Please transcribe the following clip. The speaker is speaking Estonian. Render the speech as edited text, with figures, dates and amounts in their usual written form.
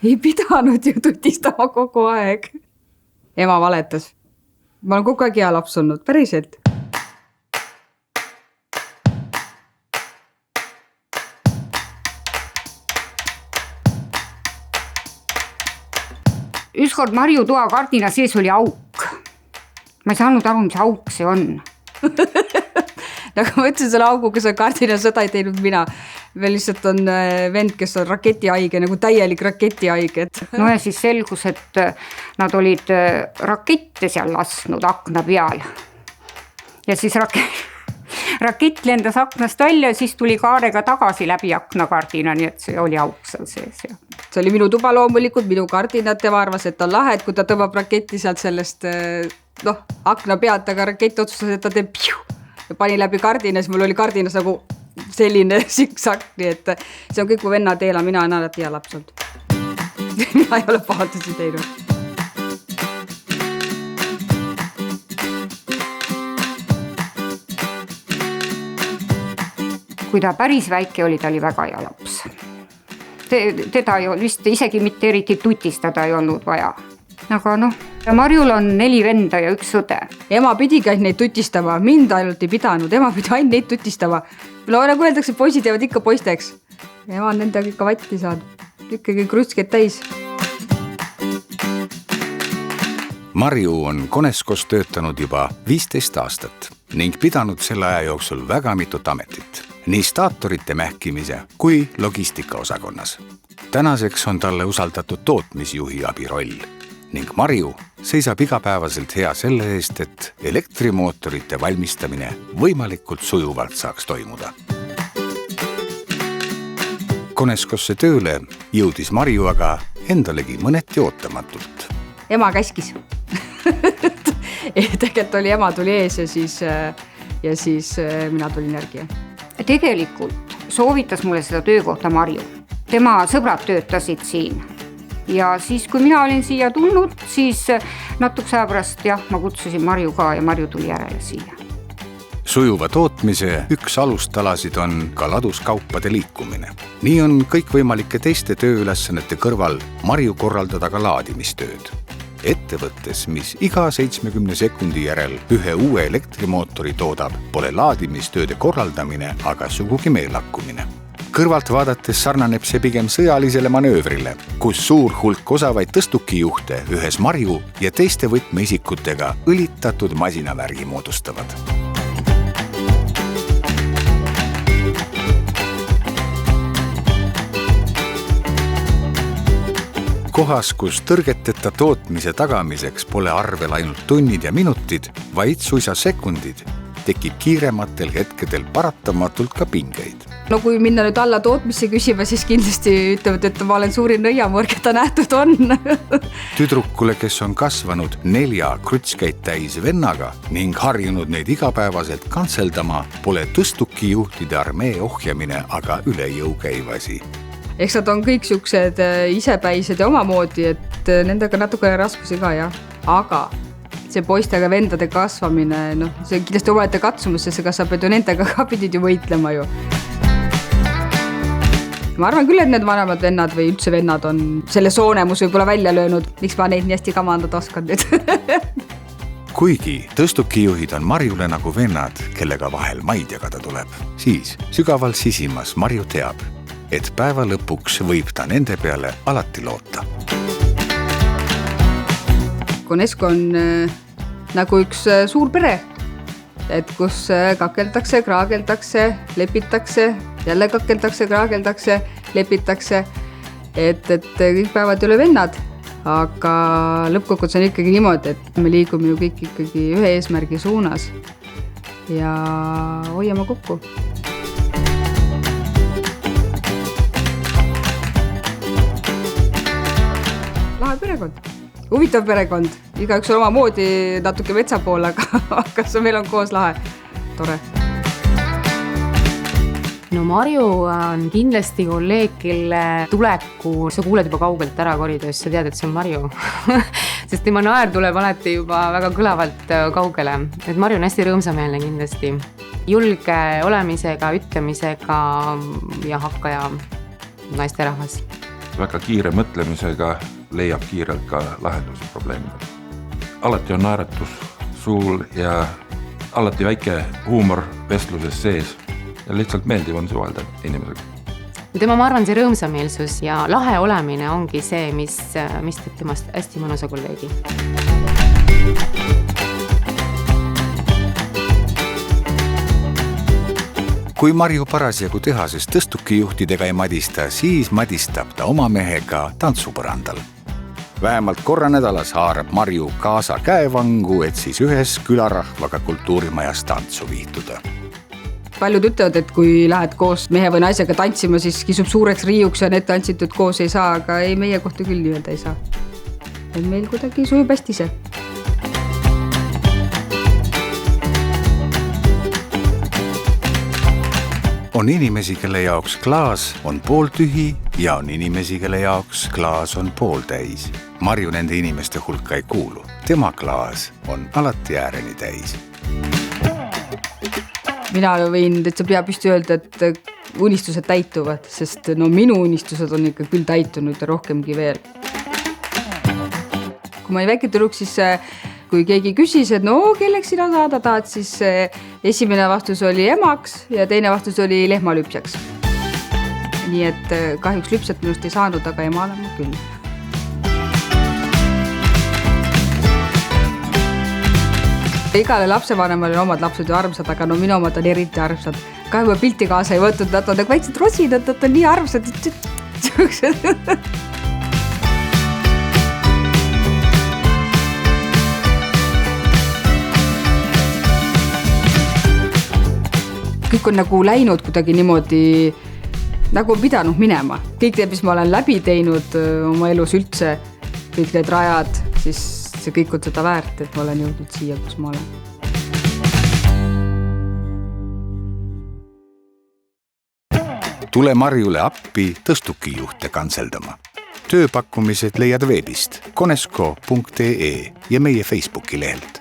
ei pidanud ju tutistama kogu aeg. Ema valetas. Ma olen kogu aeg hea laps olnud, päriselt. Ükskord Marju toa kardina sees oli auk. Ma ei saanud aru, mis auk see on. Nagu ma ütlesin selle augu, kes on kardina, seda ei teinud mina. Veel lihtsalt on vend, kes on raketihaige, nagu täielik raketihaige. No ja siis selgus, et nad olid rakette seal lasknud akna peal. Ja siis rakett lendas aknast välja ja siis tuli kaarega tagasi läbi aknakardina, nii et see oli auk seal sees. See oli minu tuba loomulikult, minu kardinat, tema arvas, et on lahe, et kui ta tõmbab raketti sealt sellest akna pealt, aga rakett otsustas, et ta teeb piu ja pani läbi kardina, siis mul oli kardinas nagu selline siksak, nii et see on kõik mu venna teela, mina olen alati hea laps olnud. Mina ei ole pahaldusi teinud. Kui ta päris väike oli, ta oli väga hea laps. Teda ei olnud vist isegi mitte eriti tutistada ei olnud vaja. Aga Marjul on 4 venda ja 1 õde. Ema pidigi ainult neid tutistama, mind ainult ei pidanud, ema pidi ainult neid tutistama. Nagu öeldakse, poisid jäävad ikka poisteks. Ema on nendega ikka vatti saanud, ikkagi krutsked täis. Marju on Koneskos töötanud juba 15 aastat ning pidanud selle aja jooksul väga mitut ametit. Nii staatorite mähkimise kui logistikaosakonnas. Tänaseks on talle usaldatud tootmisjuhi abiroll ning Marju seisab igapäevaselt hea selle eest, et elektrimootorite valmistamine võimalikult sujuvalt saaks toimuda. Koneskosse tööle jõudis Marju aga endalegi mõneti ootamatult. Ema käskis. Tegelikult oli ema tuli ees ja siis mina tulin järgi. Tegelikult soovitas mulle seda töökohta Marju. Tema sõbrad töötasid siin. Ja siis, kui mina olin siia tulnud, siis natukese aja pärast ma kutsusin Marju ka ja Marju tuli järele siia. Sujuva tootmise üks alustalasid on ka laduskaupade liikumine. Nii on kõikvõimalike teiste tööülesannete kõrval Marju korraldada ka laadimistööd. Ettevõttes, mis iga 70 sekundi järel ühe uue elektrimootori toodab, pole laadimistööde korraldamine, aga sugugi meelakkumine. Kõrvalt vaadates sarnaneb see pigem sõjalisele manöövrile, kus suur hulk osavaid tõstukijuhte ühes Marju ja teiste võtmeisikutega õlitatud masinavärgi moodustavad. Kohas, kus tõrgeteta tootmise tagamiseks pole arvel ainult tunnid ja minutid, vaid suisa sekundid, tekib kiirematel hetkedel paratamatult ka pingeid. No kui minna nüüd alla tootmisse küsima, siis kindlasti ütlevad, et ma olen suurin nõiamõrg, keda nähtud on. Tüdrukule, kes on kasvanud 4 krutskeid täis vennaga ning harjunud neid igapäevaselt kantseldama, pole tõstukijuhtide armee ohjamine aga üle jõu käivasi. Eks nad on kõik siuksed isepäised ja omamoodi, et nendega natuke raskusi ka, jah. Aga see poistega vendade kasvamine, see kindlasti omaette katsumus, sest kas sa pead ju nendega ka pidid ju võitlema ju. Ma arvan küll, et need vanemad vennad või üldse vennad on selle soonemus võib-olla välja löönud. Miks ma neid nii hästi kamandada oskan nüüd? Kuigi tõstukijuhid on Marjule nagu vennad, kellega vahel maid jagada tuleb, siis sügaval sisimas Marju teab, et päeva lõpuks võib ta nende peale alati loota. Konesko on nagu üks suur pere, et kus kakeldakse, kraageldakse, lepitakse, jälle kakeldakse, kraageldakse, lepitakse, et kõik päevad ei ole vennad, aga lõppkokkuvõttes on ikkagi niimoodi, et me liigume ju kõik ikkagi ühe eesmärgi suunas ja hoiame kokku. Lahe perekond. Huvitav perekond. Igaüks on oma moodi natuke metsa poole, aga meil on koos lahe. Tore. No Marju on kindlasti kolleeg, kelle tuleku sa kuuled juba kaugelt ära koridoris, sa tead, et see on Marju. Sest tema naer tuleb alati juba väga kõlavalt kaugele. Et Marju on hästi rõõmsameelne kindlasti. Julge olemisega, ütlemisega ja hakkaja naisterahvas. väga kiire mõtlemisega leiab kiirelt ka lahendusi probleemidele. Alati on naeratus suul ja alati väike huumor vestluses sees ja lihtsalt meeldiv on suhelda inimesega. Tema, ma arvan, see rõõmsameelsus ja lahe olemine ongi see, mis teeb temast hästi mõnusa kolleegi. Kui Marju parasjagu tehases tõstukijuhtidega ei madista, siis madistab ta oma mehega tantsupõrandal. Vähemalt korra nädalas haarab Marju kaasa käevangu, et siis ühes külarahvaga kultuurimajas tantsu viihtuda. Paljud ütlevad, et kui lähed koos mehe või naisega tantsima, siis kisub suureks riiuks ja need tantsitud koos ei saa, aga ei, meie kohta küll nii-öelda ei saa. Et meil kuidagi sujub hästi see. On inimesi, kelle jaoks klaas on pooltühi ja on inimesi, kelle jaoks klaas on pooltäis. Marju nende inimeste hulka ei kuulu. Tema klaas on alati ääreni täis. Mina võin täitsa pea püsti öelda, et unistused täituvad, sest minu unistused on ikka küll täitunud ja rohkemgi veel. Kui ma olin väike tüdruk, siis kui keegi küsis, et kelleks sina saada tahad, siis esimene vastus oli emaks ja teine vastus oli lehmalüpsjaks. Nii et kahjuks lüpsjat minust ei saanud, aga ema olen ma küll. Igale lapsevanemale on omad lapsed ju armsad, aga minu omad on eriti armsad. Kahju ma pilti kaasa ei võtnud, nad on väiksed rosinad, nad on nii armsad. Kõik on nagu läinud kuidagi niimoodi, nagu on pidanud minema. Kõik need, mis ma olen läbi teinud oma elus üldse, kõik need rajad, siis see kõik on seda väärt, et ma olen jõudnud siia, kus ma olen. Tule Marjule appi tõstukijuhte kantseldama. Tööpakkumised leiad veebist konesko.ee ja meie Facebooki lehelt.